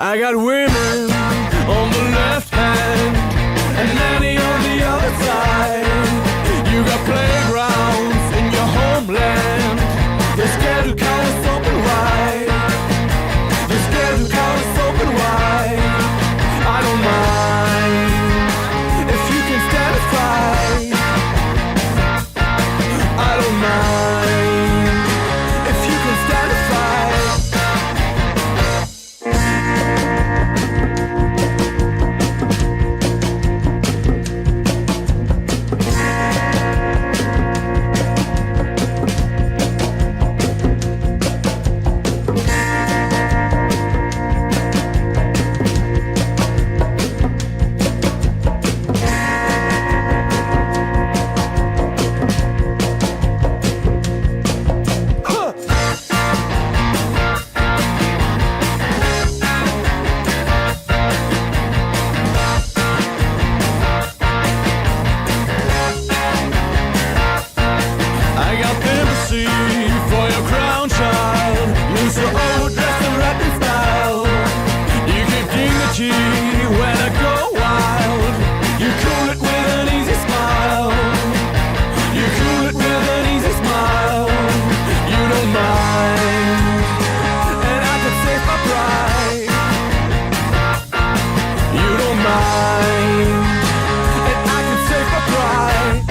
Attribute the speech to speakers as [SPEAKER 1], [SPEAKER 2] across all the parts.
[SPEAKER 1] I got women on the left hand and nanny on the other side. You got playgrounds in your homeland. They're scared to count us open wide. They're scared to count us open wide. I don't mind if you can stand a fight. I don't mind if you can stand a fight. For your crown child, use your old dress and rap in style. You give dignity when I go wild. You cool it with an easy smile. You cool it with an easy smile. You don't mind, and I can save my pride. You don't mind, and I can save my pride.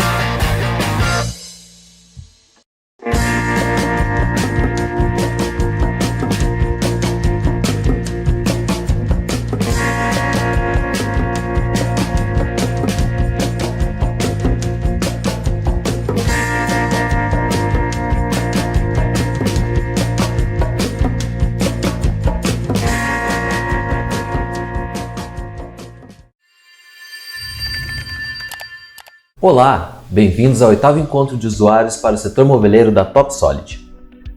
[SPEAKER 2] Olá, bem-vindos ao 8º encontro de usuários para o setor moveleiro da TopSolid.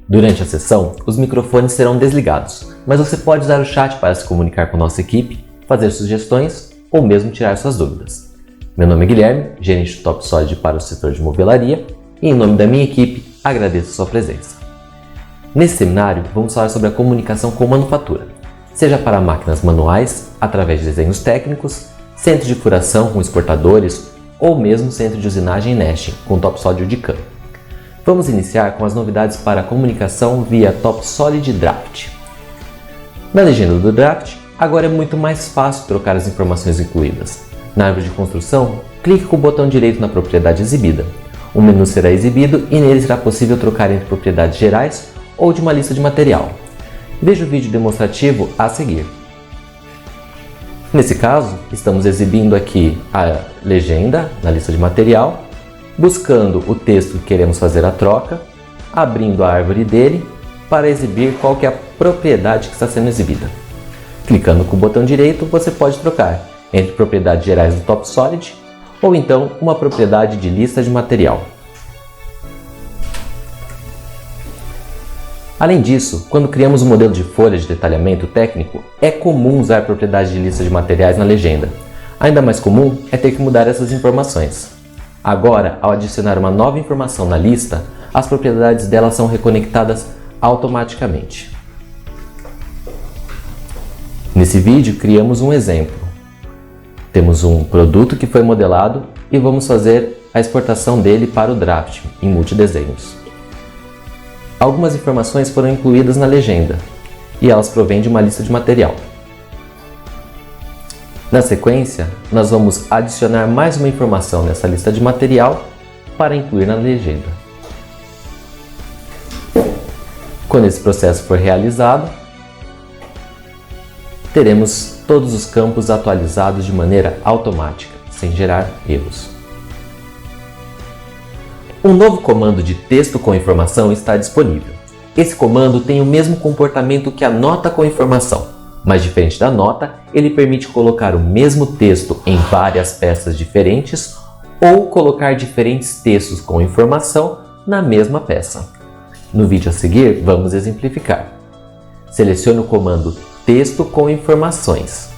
[SPEAKER 2] Durante a sessão, os microfones serão desligados, mas você pode usar o chat para se comunicar com nossa equipe, fazer sugestões ou mesmo tirar suas dúvidas. Meu nome é Guilherme, gerente do TopSolid para o setor de movelaria, e em nome da minha equipe, agradeço a sua presença. Nesse seminário, vamos falar sobre a comunicação com manufatura, seja para máquinas manuais, através de desenhos técnicos, centros de furação com exportadores, ou mesmo centro de usinagem e nesting com TopSolid UDCAM. Vamos iniciar com as novidades para a comunicação via TopSolid Draft. Na legenda do Draft, agora é muito mais fácil trocar as informações incluídas. Na árvore de construção, clique com o botão direito na propriedade exibida. O menu será exibido e nele será possível trocar entre propriedades gerais ou de uma lista de material. Veja o vídeo demonstrativo a seguir. Nesse caso, estamos exibindo aqui a legenda na lista de material, buscando o texto que queremos fazer a troca, abrindo a árvore dele para exibir qual que é a propriedade que está sendo exibida. Clicando com o botão direito, você pode trocar entre propriedades gerais do TopSolid ou então uma propriedade de lista de material. Além disso, quando criamos um modelo de folha de detalhamento técnico, é comum usar propriedades de lista de materiais na legenda. Ainda mais comum é ter que mudar essas informações. Agora, ao adicionar uma nova informação na lista, as propriedades dela são reconectadas automaticamente. Nesse vídeo, criamos um exemplo. Temos um produto que foi modelado e vamos fazer a exportação dele para o Draft em multidesenhos. Algumas informações foram incluídas na legenda e elas provêm de uma lista de material. Na sequência, nós vamos adicionar mais uma informação nessa lista de material para incluir na legenda. Quando esse processo for realizado, teremos todos os campos atualizados de maneira automática, sem gerar erros. Um novo comando de texto com informação está disponível. Esse comando tem o mesmo comportamento que a nota com informação, mas diferente da nota, ele permite colocar o mesmo texto em várias peças diferentes ou colocar diferentes textos com informação na mesma peça. No vídeo a seguir, vamos exemplificar. Selecione o comando Texto com informações.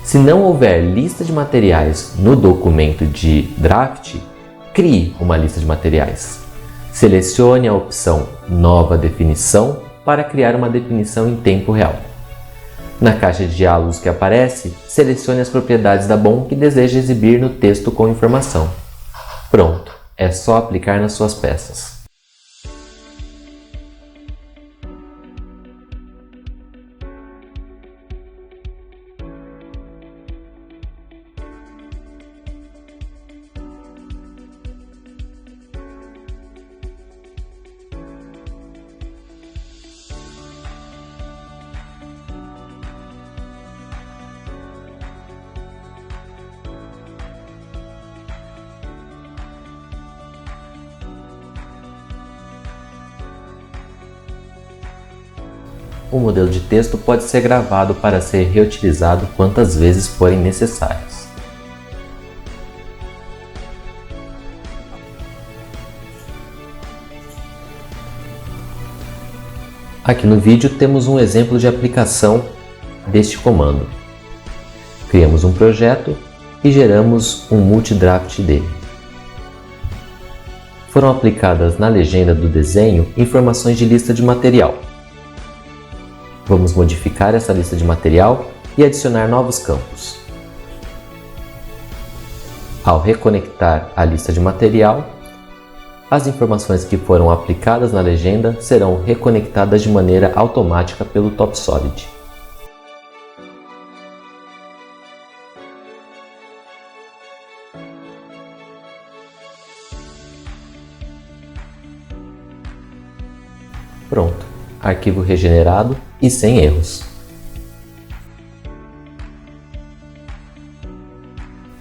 [SPEAKER 2] Se não houver lista de materiais no documento de draft, crie uma lista de materiais. Selecione a opção Nova definição para criar uma definição em tempo real. Na caixa de diálogos que aparece, selecione as propriedades da BOM que deseja exibir no texto com informação. Pronto, é só aplicar nas suas peças. O modelo de texto pode ser gravado para ser reutilizado quantas vezes forem necessárias. Aqui no vídeo temos um exemplo de aplicação deste comando. Criamos um projeto e geramos um multidraft dele. Foram aplicadas na legenda do desenho informações de lista de material. Vamos modificar essa lista de material e adicionar novos campos. Ao reconectar a lista de material, as informações que foram aplicadas na legenda serão reconectadas de maneira automática pelo TopSolid. Pronto, arquivo regenerado e sem erros.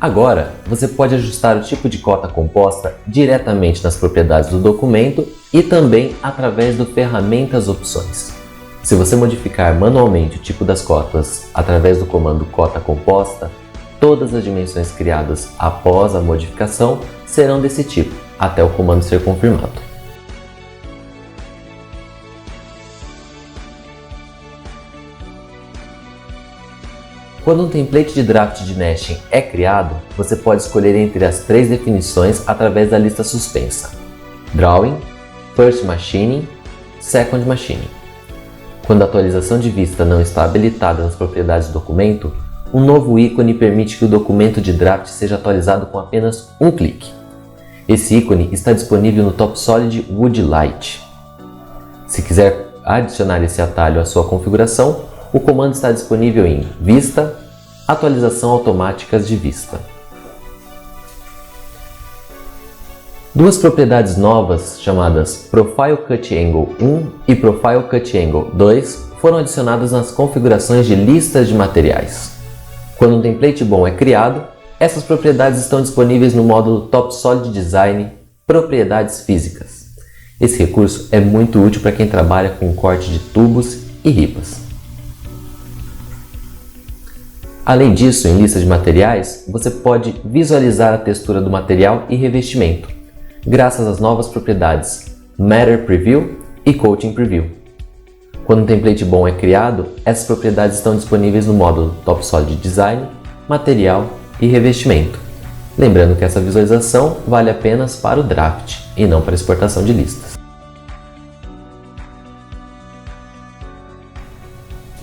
[SPEAKER 2] Agora, você pode ajustar o tipo de cota composta diretamente nas propriedades do documento e também através do Ferramentas Opções. Se você modificar manualmente o tipo das cotas através do comando cota composta, todas as dimensões criadas após a modificação serão desse tipo, até o comando ser confirmado. Quando um template de draft de nesting é criado, você pode escolher entre as 3 definições através da lista suspensa: Drawing, First Machining, Second Machining. Quando a atualização de vista não está habilitada nas propriedades do documento, um novo ícone permite que o documento de draft seja atualizado com apenas um clique. Esse ícone está disponível no TopSolid Wood Light. Se quiser adicionar esse atalho à sua configuração, o comando está disponível em Vista, Atualização Automáticas de Vista. Duas propriedades novas, chamadas Profile Cut Angle 1 e Profile Cut Angle 2, foram adicionadas nas configurações de listas de materiais. Quando um template bom é criado, essas propriedades estão disponíveis no módulo TopSolid Design Propriedades Físicas. Esse recurso é muito útil para quem trabalha com corte de tubos e ripas. Além disso, em lista de materiais, você pode visualizar a textura do material e revestimento, graças às novas propriedades Matter Preview e Coating Preview. Quando um template bom é criado, essas propriedades estão disponíveis no módulo TopSolid Design, Material e Revestimento. Lembrando que essa visualização vale apenas para o draft e não para a exportação de listas.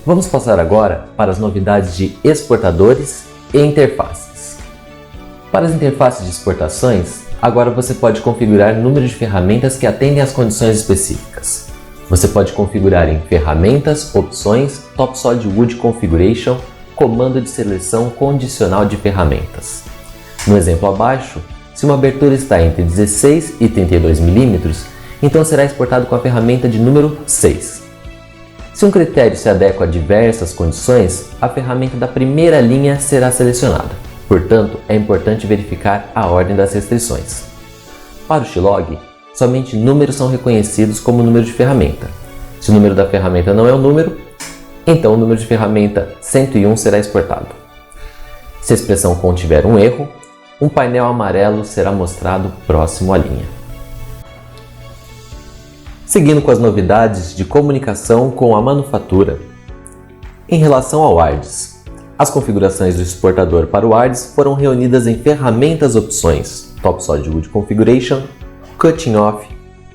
[SPEAKER 2] Vamos passar agora para as novidades de exportadores e interfaces. Para as interfaces de exportações, agora você pode configurar o número de ferramentas que atendem às condições específicas. Você pode configurar em Ferramentas, Opções, TopSolid Wood Configuration, Comando de Seleção Condicional de Ferramentas. No exemplo abaixo, se uma abertura está entre 16 e 32 mm, então será exportado com a ferramenta de número 6. Se um critério se adequa a diversas condições, a ferramenta da primeira linha será selecionada. Portanto, é importante verificar a ordem das restrições. Para o Xlog, somente números são reconhecidos como número de ferramenta. Se o número da ferramenta não é um número, então o número de ferramenta 101 será exportado. Se a expressão contiver um erro, um painel amarelo será mostrado próximo à linha. Seguindo com as novidades de comunicação com a manufatura. Em relação ao ARDS, as configurações do exportador para o ARDS foram reunidas em Ferramentas Opções, TopSolid Wood Configuration, Cutting Off,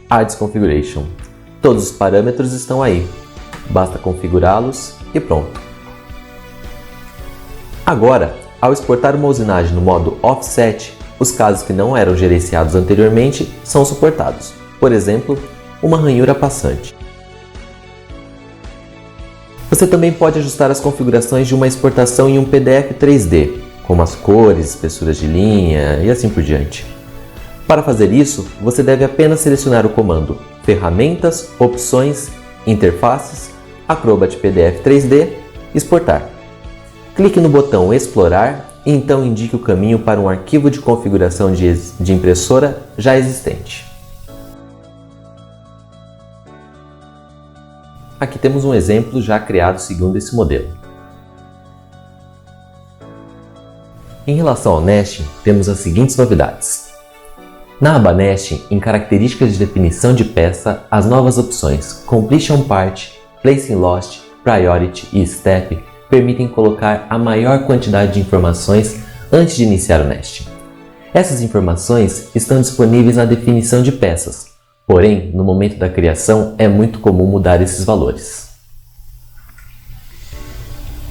[SPEAKER 2] ARDS Configuration. Todos os parâmetros estão aí, basta configurá-los e pronto. Agora, ao exportar uma usinagem no modo Offset, os casos que não eram gerenciados anteriormente são suportados. Por exemplo, uma ranhura passante. Você também pode ajustar as configurações de uma exportação em um PDF 3D, como as cores, espessuras de linha e assim por diante. Para fazer isso, você deve apenas selecionar o comando Ferramentas, Opções, Interfaces, Acrobat PDF 3D, Exportar. Clique no botão Explorar e então indique o caminho para um arquivo de configuração de impressora já existente. Aqui temos um exemplo já criado segundo esse modelo. Em relação ao nesting, temos as seguintes novidades. Na aba Nesting, em características de definição de peça, as novas opções Completion Part, Placing Lost, Priority e Step permitem colocar a maior quantidade de informações antes de iniciar o nesting. Essas informações estão disponíveis na definição de peças, porém, no momento da criação é muito comum mudar esses valores.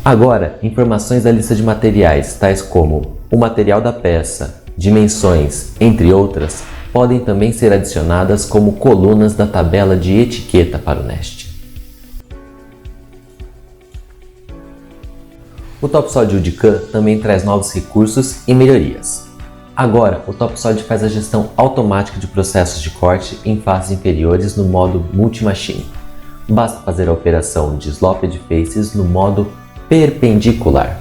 [SPEAKER 2] Agora, informações da lista de materiais, tais como o material da peça, dimensões, entre outras, podem também ser adicionadas como colunas da tabela de etiqueta para o nesting. O Topsolid UDCAM também traz novos recursos e melhorias. Agora, o Topsolid faz a gestão automática de processos de corte em faces inferiores no modo Multi-Machine. Basta fazer a operação de Sloped Faces no modo perpendicular.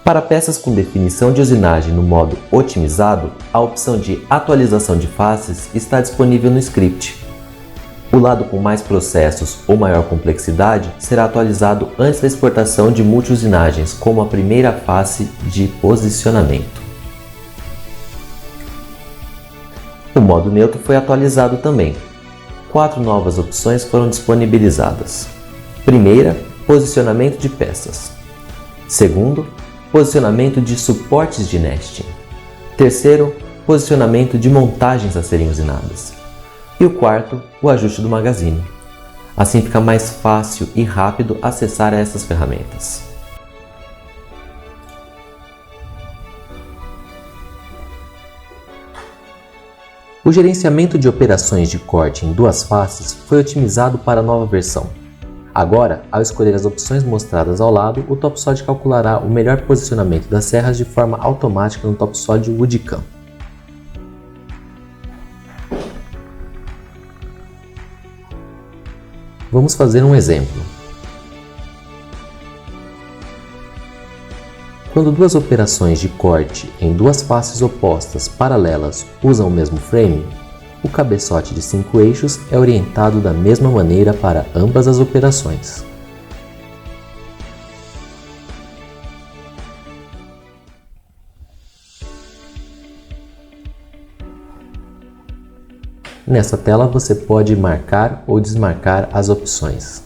[SPEAKER 2] Para peças com definição de usinagem no modo otimizado, a opção de atualização de faces está disponível no script. O lado com mais processos ou maior complexidade será atualizado antes da exportação de multi-usinagens, como a primeira face de posicionamento. O modo neutro foi atualizado também. 4 novas opções foram disponibilizadas. Primeira, posicionamento de peças. Segundo, posicionamento de suportes de nesting. Terceiro, posicionamento de montagens a serem usinadas. E o quarto, o ajuste do magazine. Assim fica mais fácil e rápido acessar a essas ferramentas. O gerenciamento de operações de corte em duas faces foi otimizado para a nova versão. Agora, ao escolher as opções mostradas ao lado, o Topsolid calculará o melhor posicionamento das serras de forma automática no Topsolid UDCAM. Vamos fazer um exemplo. Quando duas operações de corte em duas faces opostas paralelas usam o mesmo frame, o cabeçote de 5 eixos é orientado da mesma maneira para ambas as operações. Nessa tela você pode marcar ou desmarcar as opções.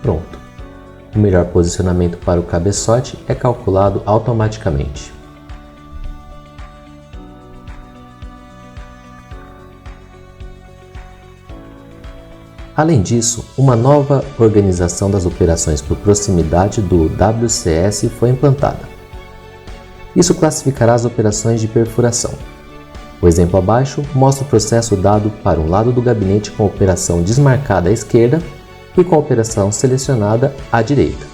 [SPEAKER 2] Pronto. O melhor posicionamento para o cabeçote é calculado automaticamente. Além disso, uma nova organização das operações por proximidade do WCS foi implantada. Isso classificará as operações de perfuração. O exemplo abaixo mostra o processo dado para um lado do gabinete com a operação desmarcada à esquerda e com a operação selecionada à direita.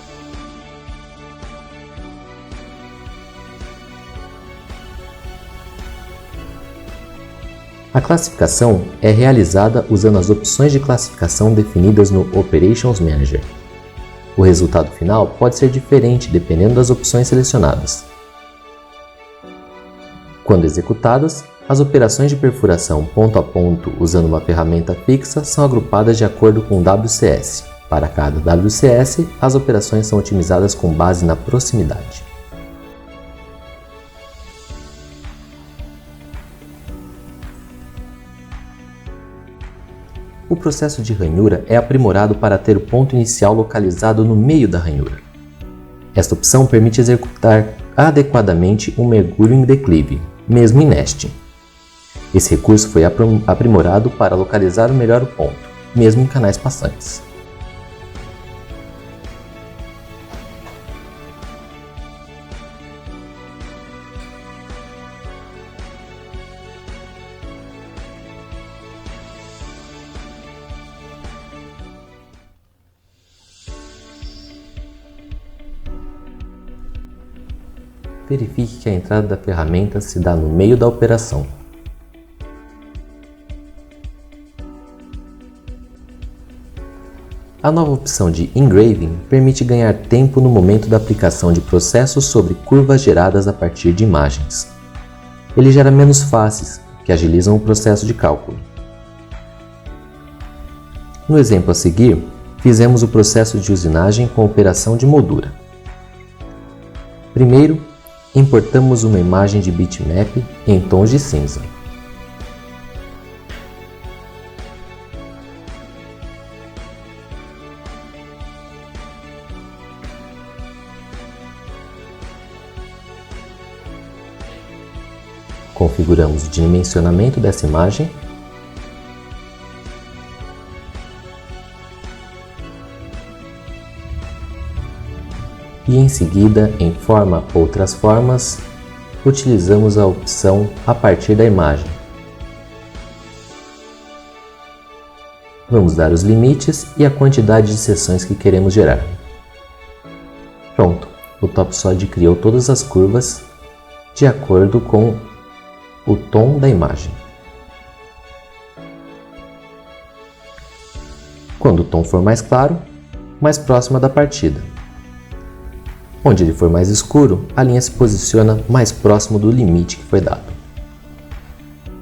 [SPEAKER 2] A classificação é realizada usando as opções de classificação definidas no Operations Manager. O resultado final pode ser diferente dependendo das opções selecionadas. Quando executadas, as operações de perfuração ponto a ponto usando uma ferramenta fixa são agrupadas de acordo com o WCS. Para cada WCS, as operações são otimizadas com base na proximidade. O processo de ranhura é aprimorado para ter o ponto inicial localizado no meio da ranhura. Esta opção permite executar adequadamente um mergulho em declive, mesmo em nesting. Esse recurso foi aprimorado para localizar melhor o ponto, mesmo em canais passantes. Verifique que a entrada da ferramenta se dá no meio da operação. A nova opção de Engraving permite ganhar tempo no momento da aplicação de processos sobre curvas geradas a partir de imagens. Ele gera menos faces, que agilizam o processo de cálculo. No exemplo a seguir, fizemos o processo de usinagem com a operação de moldura. Primeiro, importamos uma imagem de bitmap em tons de cinza. Configuramos o dimensionamento dessa imagem e em seguida, em Forma Outras Formas, utilizamos a opção A partir da imagem. Vamos dar os limites e a quantidade de seções que queremos gerar. Pronto, o TopSolid criou todas as curvas de acordo com o tom da imagem. Quando o tom for mais claro, mais próxima da partida. Onde ele for mais escuro, a linha se posiciona mais próximo do limite que foi dado.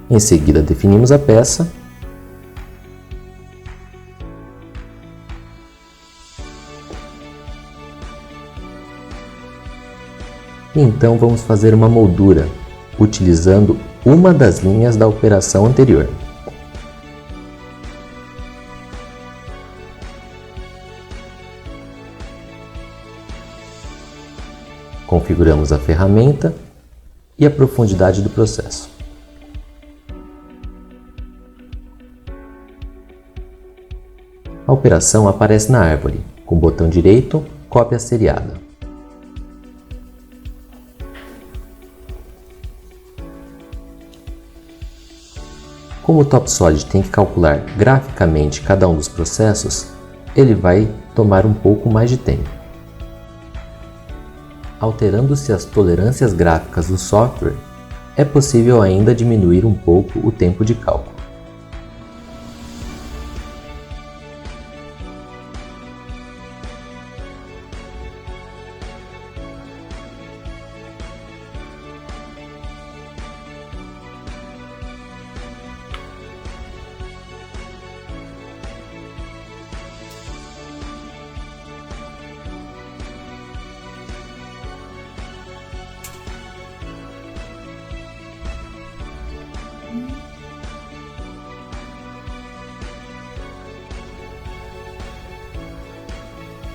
[SPEAKER 2] Em seguida, definimos a peça e então vamos fazer uma moldura, utilizando uma das linhas da operação anterior. Configuramos a ferramenta e a profundidade do processo. A operação aparece na árvore, com o botão direito, cópia seriada. Como o TopSolid tem que calcular graficamente cada um dos processos, ele vai tomar um pouco mais de tempo. Alterando-se as tolerâncias gráficas do software, é possível ainda diminuir um pouco o tempo de cálculo.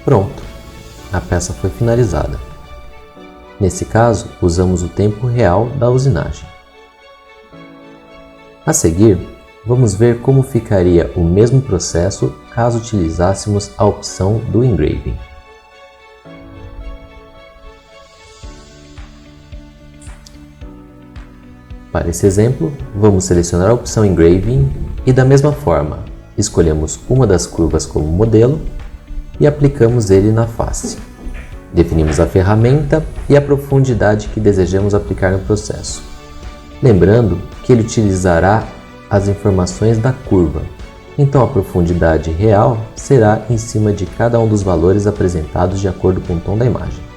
[SPEAKER 2] Pronto, a peça foi finalizada. Nesse caso, usamos o tempo real da usinagem. A seguir, vamos ver como ficaria o mesmo processo caso utilizássemos a opção do Engraving. Para esse exemplo, vamos selecionar a opção Engraving e, da mesma forma, escolhemos uma das curvas como modelo e aplicamos ele na face. Definimos a ferramenta e a profundidade que desejamos aplicar no processo. Lembrando que ele utilizará as informações da curva, então a profundidade real será em cima de cada um dos valores apresentados de acordo com o tom da imagem.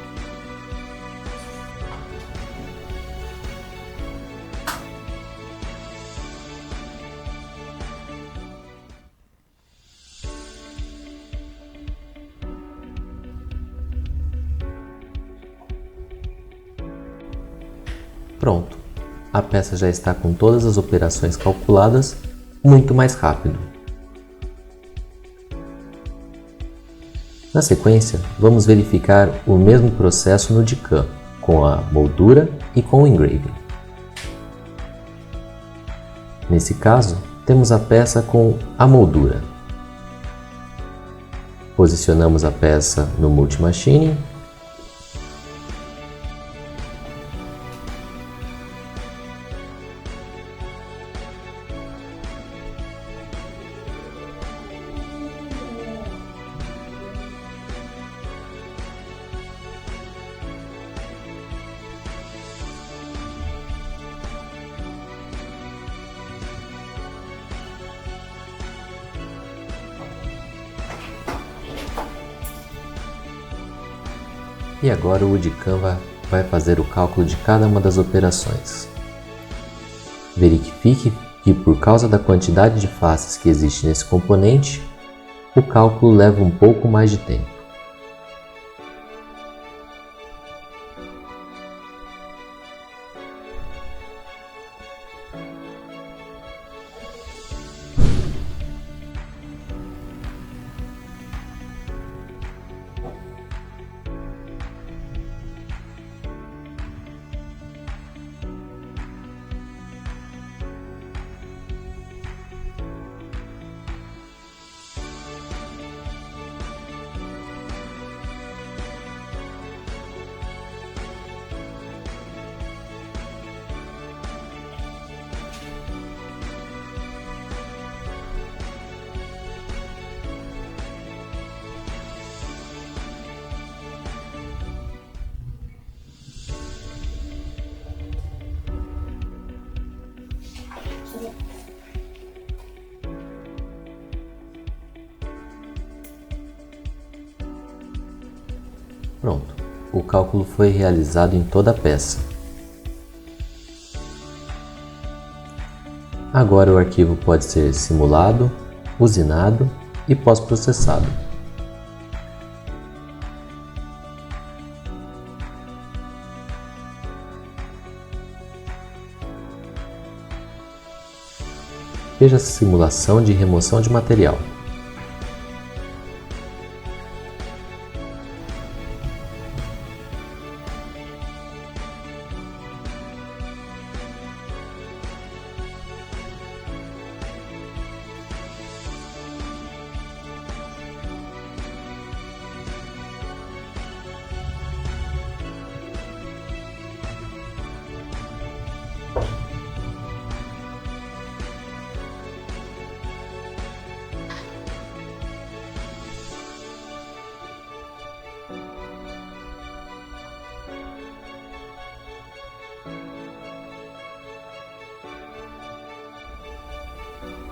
[SPEAKER 2] Pronto, a peça já está com todas as operações calculadas muito mais rápido. Na sequência, vamos verificar o mesmo processo no DCAM, com a moldura e com o engraving. Nesse caso, temos a peça com a moldura. Posicionamos a peça no Multimachining. E agora o Wood Canva vai fazer o cálculo de cada uma das operações. Verifique que, por causa da quantidade de faces que existe nesse componente, o cálculo leva um pouco mais de tempo. Pronto, o cálculo foi realizado em toda a peça. Agora o arquivo pode ser simulado, usinado e pós-processado. Veja a simulação de remoção de material.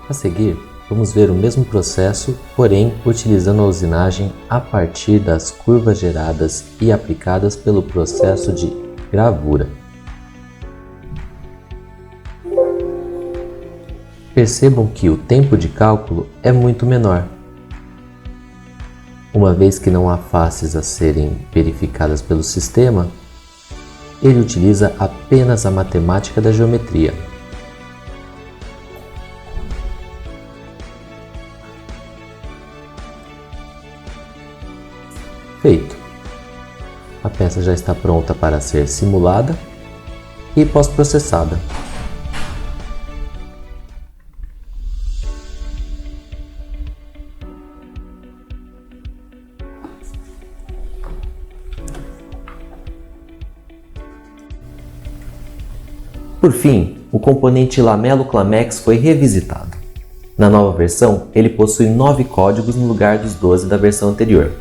[SPEAKER 2] A seguir, vamos ver o mesmo processo, porém utilizando a usinagem a partir das curvas geradas e aplicadas pelo processo de gravura. Percebam que o tempo de cálculo é muito menor, uma vez que não há faces a serem verificadas pelo sistema, ele utiliza apenas a matemática da geometria. Feito! A peça já está pronta para ser simulada e pós-processada. Por fim, o componente Lamelo Clamex foi revisitado. Na nova versão, ele possui 9 códigos no lugar dos 12 da versão anterior.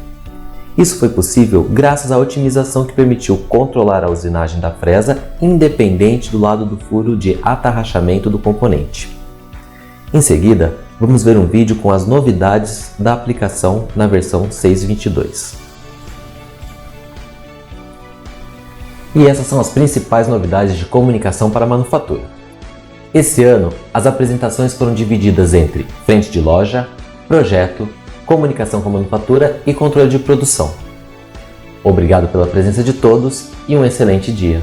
[SPEAKER 2] Isso foi possível graças à otimização que permitiu controlar a usinagem da fresa independente do lado do furo de atarrachamento do componente. Em seguida, vamos ver um vídeo com as novidades da aplicação na versão 6.22. E essas são as principais novidades de comunicação para a manufatura. Esse ano, as apresentações foram divididas entre frente de loja, projeto, comunicação com a manufatura e controle de produção. Obrigado pela presença de todos e um excelente dia!